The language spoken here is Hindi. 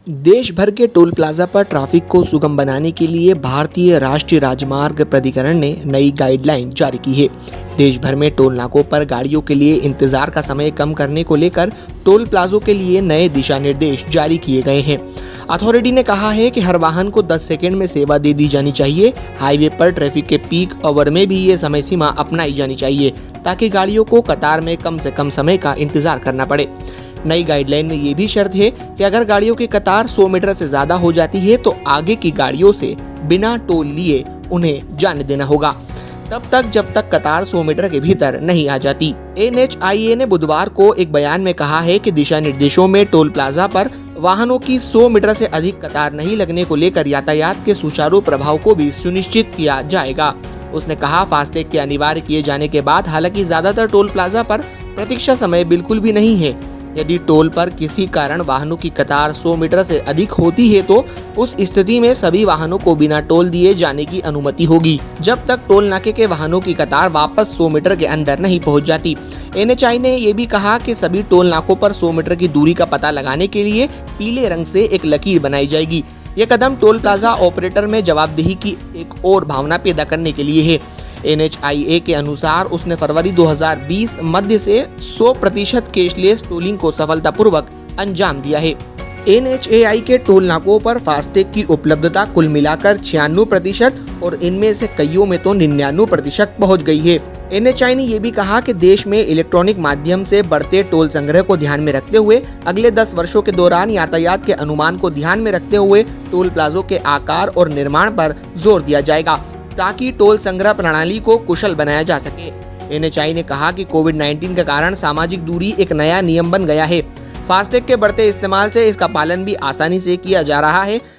देश भर के टोल प्लाजा पर ट्रैफिक को सुगम बनाने के लिए भारतीय राष्ट्रीय राजमार्ग प्राधिकरण ने नई गाइडलाइन जारी की है। देश भर में टोल नाकों पर गाड़ियों के लिए इंतजार का समय कम करने को लेकर टोल प्लाजों के लिए नए दिशा निर्देश जारी किए गए हैं। अथॉरिटी ने कहा है कि हर वाहन को 10 सेकंड में सेवा दे दी जानी चाहिए। हाईवे पर ट्रैफिक के पीक आवर में भी ये समय सीमा अपनाई जानी चाहिए ताकि गाड़ियों को कतार में कम से कम समय का इंतजार करना पड़े। नई गाइडलाइन में ये भी शर्त है कि अगर गाड़ियों की कतार 100 मीटर से ज्यादा हो जाती है तो आगे की गाड़ियों से बिना टोल लिए उन्हें जाने देना होगा, तब तक जब तक कतार 100 मीटर के भीतर नहीं आ जाती। NHIA ने बुधवार को एक बयान में कहा है कि दिशा निर्देशों में टोल प्लाजा पर वाहनों की 100 मीटर से अधिक कतार नहीं लगने को लेकर यातायात के सुचारू प्रभाव को भी सुनिश्चित किया जाएगा। उसने कहा, फास्टैग के अनिवार्य किए जाने के बाद हालांकि ज्यादातर टोल प्लाजा पर प्रतीक्षा समय बिल्कुल भी नहीं है। यदि टोल पर किसी कारण वाहनों की कतार 100 मीटर से अधिक होती है तो उस स्थिति में सभी वाहनों को बिना टोल दिए जाने की अनुमति होगी, जब तक टोल नाके के वाहनों की कतार वापस 100 मीटर के अंदर नहीं पहुंच जाती। NHI ने यह भी कहा कि सभी टोल नाकों पर 100 मीटर की दूरी का पता लगाने के लिए पीले रंग से एक लकीर बनाई जाएगी। ये कदम टोल प्लाजा ऑपरेटर में जवाबदेही की एक और भावना पैदा करने के लिए है। NHIA के अनुसार उसने फरवरी 2020 मध्य से 100% कैशलेस टोलिंग को सफलतापूर्वक अंजाम दिया है। NHAI के टोल नाकों पर फास्टैग की उपलब्धता कुल मिलाकर 96% और इनमें से कईयों में तो 99% पहुंच गई है। NHI ने यह भी कहा कि देश में इलेक्ट्रॉनिक माध्यम से बढ़ते टोल संग्रह को ध्यान में रखते हुए अगले 10 वर्षों के दौरान यातायात के अनुमान को ध्यान में रखते हुए टोल प्लाजों के आकार और निर्माण पर जोर दिया जाएगा ताकि टोल संग्रह प्रणाली को कुशल बनाया जा सके। NHI ने कहा कि कोविड-19 के कारण सामाजिक दूरी एक नया नियम बन गया है। फास्टैग के बढ़ते इस्तेमाल से इसका पालन भी आसानी से किया जा रहा है।